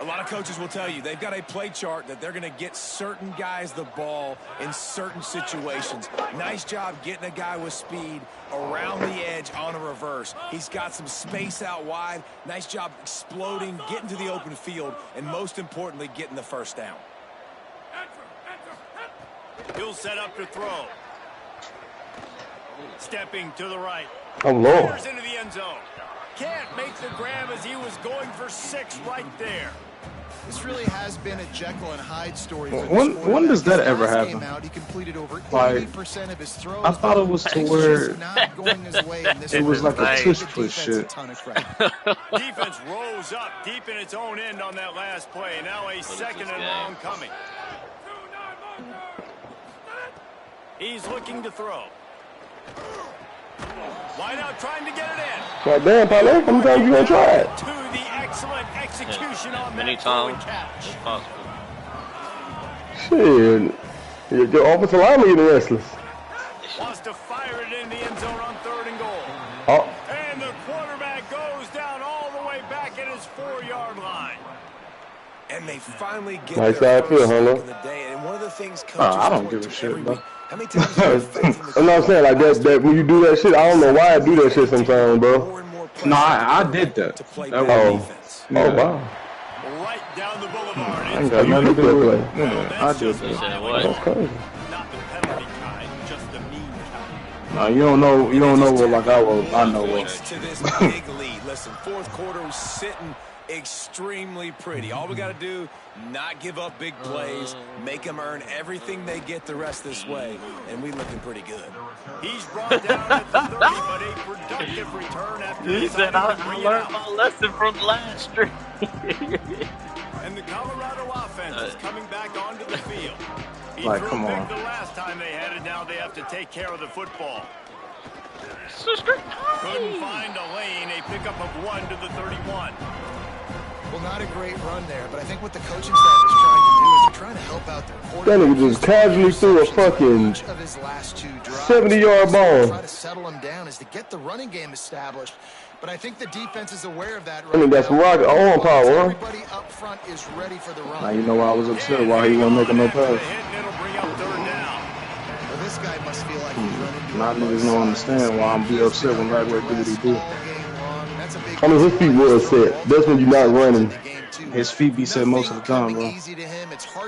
A lot of coaches will tell you they've got a play chart that they're going to get certain guys the ball in certain situations. Nice job getting a guy with speed around the edge on a reverse. He's got some space out wide. Nice job exploding, getting to the open field, and most importantly, getting the first down. He'll set up to throw. Stepping to the right. Oh, Lord. Into the end zone. Can't make the grab as he was going for 6 right there. This really has been a Jekyll and Hyde story. For When does that ever happen? Out, he completed over 80% of his throws. I thought it was to where it was like a tush-push shit. Defense rose up deep in its own end on that last play. Now a second and long coming. He's looking to throw. Wide out trying to get it in. God damn, Paulo, how many times you gonna try it? To the excellent execution on many that times catch. possible. Shit. Your offensive lineman getting restless. Wants to fire it in the end zone on 3rd and goal. Oh. And the quarterback goes down all the way back at his 4-yard line. And they finally get nice their outfield, first huh? of the day. And one of the things coaches I don't give a shit, bro. How many times I'm not saying like that when you do that shit, I don't know why I do that shit sometimes, bro. No, I did that. That was oh wow. Right down the boulevard. I ain't got nothing to do with it. I did He that. said what? That's crazy. Not the penalty kind, just the mean kind. You don't know. You don't know what like I know what. To this big lead. Listen, fourth quarter was sitting extremely pretty. All we got to do, not give up big plays, make them earn everything they get the rest this way, and we looking pretty good. He's brought down at the 30, but a productive return after He said, I learned my lesson from last year. And the Colorado offense is coming back onto the field. He like, threw come big on. the last time they had it. Now they have to take care of the football. Couldn't find a lane. A pickup of 1 to the 31. Well, not a great run there, but I think what the coaching staff is trying to do is they're trying to help out their quarterback. That nigga just casually threw a fucking 70-yard ball. Try to settle him down is to get the running game established. But I think the defense is aware of that. I mean, that's rocket arm power. Everybody up front is ready for the run. Now you know why I was upset why he wasn't making no pass. Well, this guy must feel like he's running. Not niggas don't understand why I'm be upset when Ragway do what he do. I mean, his feet were set. That's when you're not running. His feet be set most of the time, bro. I'm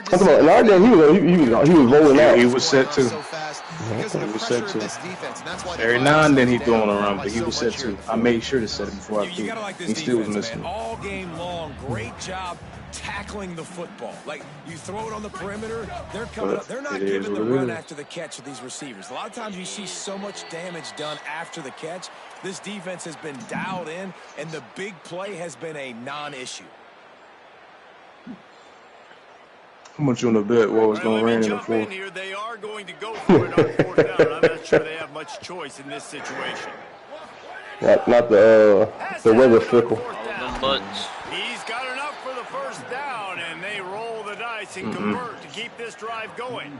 talking about, in our game, he was rolling out. He was set too. He was set too. Every now and then he throwing around, but he was set too. I made sure to set it before I threw. He still was missing. All game long, great job tackling the football. Like, you throw it on the perimeter, they're coming up. They're not giving the run after the catch of these receivers. A lot of times you see so much damage done after the catch. This defense has been dialed in, and the big play has been a non-issue. How much you on the bet what was going to rain in the fourth? They are going to go for it on 4th down. I'm not sure they have much choice in this situation. Not the weather fickle. He's got enough for the 1st down, and they roll the dice and convert to keep this drive going.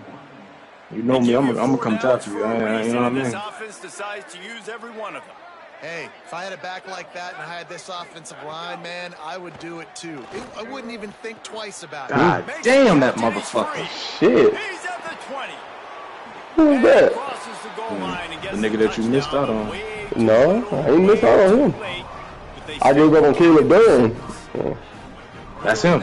You know me, I'm gonna come talk to you. You know what I mean? This offense decides to use every one of them. Hey, if I had a back like that and I had this offensive line, man, I would do it too. I wouldn't even think twice about it. God damn that motherfucker. Shit. He's at the 20. Who's that? The nigga that you missed out on. No, I ain't missed out on him. I gave up on Caleb Durham. That's him.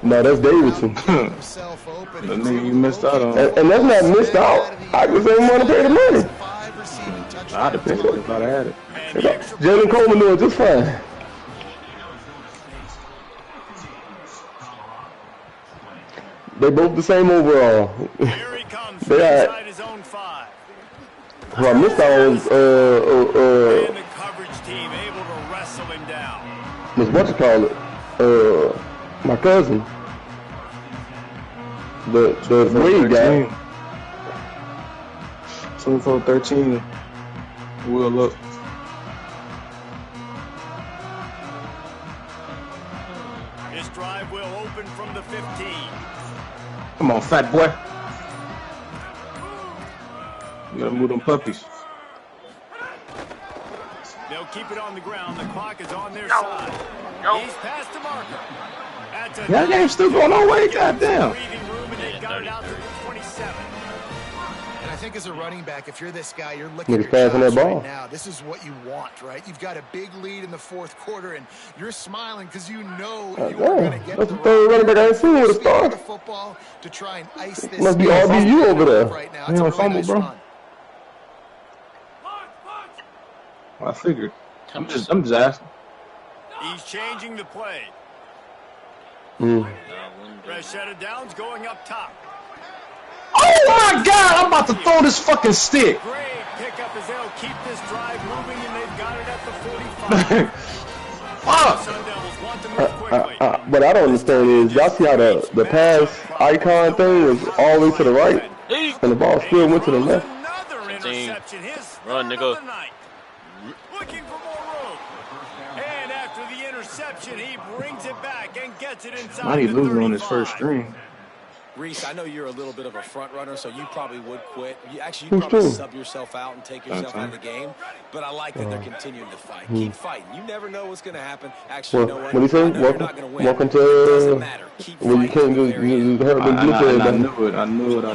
No, that's Davidson. The nigga you missed out on. And that's not missed out. I just ain't want to pay the money. I'd have picked it if I'd had it. Jalen Coleman doing just fine. They both the same overall. They got. Who I missed out on was the coverage team able to wrestle him down. Was what you call it? My cousin. The Wade guy. 24-13. We'll look. This drive will open from the 15. Come on, fat boy. You gotta move them puppies. They'll keep it on the ground. The clock is on their side. He's past the marker. That game's still going on. Wait, goddamn. And I think as a running back, if you're this guy, you're looking at your passing that ball right now. This is what you want, right? You've got a big lead in the 4th quarter, and you're smiling because you know you're going to get that's the third running back I ain't seen with a star. the football to try and ice this. Must be RBU over there. Right now. He on fumble, nice bro. run. I figured. I'm just asking. He's changing the play. Rashada Downs going up top. Oh my God! I'm about to throw this fucking stick. Great pickup as they'll keep this drive moving, and they've got it at the 45. Fuck! Sun Devils want to move quickly. What I don't understand is y'all see how the pass icon thing was all the way to the right, and the ball still went to the left. Another interception. His Run, nigga. Looking for more room. And after the interception, he brings it back and gets it inside. Might he the losing on his 35. first string. Reese, I know you're a little bit of a front runner, so you probably would quit. You'd probably sub yourself out and take yourself out of the game. But I like that they're continuing to fight. Keep fighting. You never know what's going to happen. Actually, you know what? What do you say? I know you're not going to win. Welcome to doesn't matter. Keep when you can't fighting. just hurt them blue I knew it. I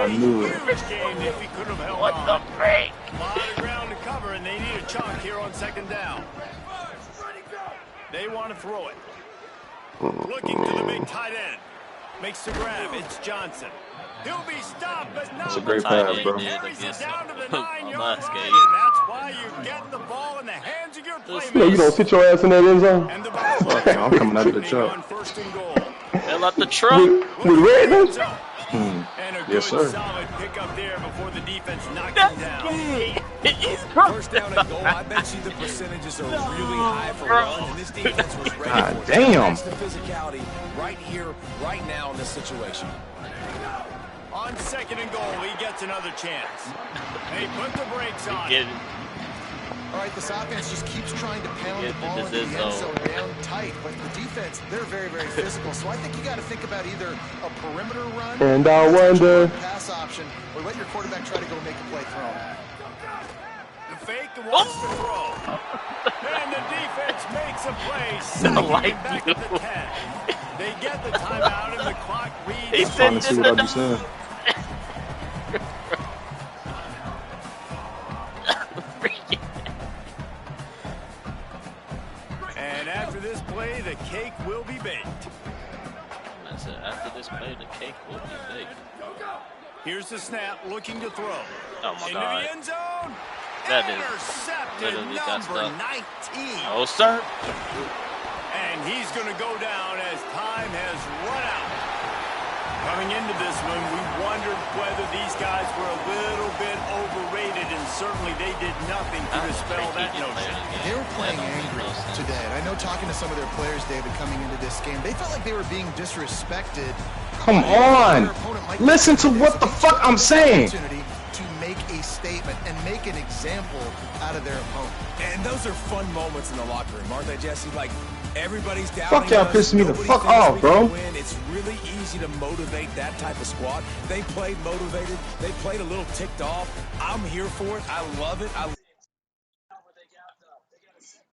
knew it. What the freak? A lot of ground to cover, and they need a chunk here on 2nd down. They want to throw it. Looking to the big tight end. Makes the grab. It's Johnson. He'll be stopped, but not That's a great pass, bro. carries it down to the 9-yard line, Alaska. and that's why you get the ball in the hands of your playmakers. You don't sit your ass in that end zone. And the ball Fuck, I'm coming out of the truck. on 1st and goal. Fill out the truck. With red though? And a good Yes, sir. solid pickup there before the defense knocked him down. First down and goal. I bet you the percentages are really high for run, and this defense was ready God for it. damn. That's the physicality right here, right now in this situation. On 2nd and goal, he gets another chance. They put the brakes on. Get All right, this offense just keeps trying to pound the ball into the end zone down tight, but the defense, they're very, very physical. So I think you got to think about either a perimeter run And I wonder. pass option, or let your quarterback try to go make a play throw. The fake wants to throw. And the defense makes a play. Sacking like him back you. at the 10. They get the timeout and the clock reads. He Trying to see what I be saying. And after this play, the cake will be baked. I said, after this play, the cake will be baked. Here's the snap, looking to throw. Oh my Into God. the end zone. That is Intercepted, literally got number stuck. 19. Oh, sir. And he's going to go down as time has run out. Coming into this one, we wondered whether these guys were a little bit overrated, and certainly they did nothing to dispel that notion. They were playing angry today. And I know talking to some of their players, David, coming into this game, they felt like they were being disrespected. Come on. Listen to what the fuck I'm saying. To make a statement and make an example out of their opponent. And those are fun moments in the locker room, aren't they, Jesse? Like, everybody's down. Fuck y'all pissing me the fuck off, bro. It's really easy to motivate that type of squad. They played motivated. They played a little ticked off. I'm here for it. I love it. I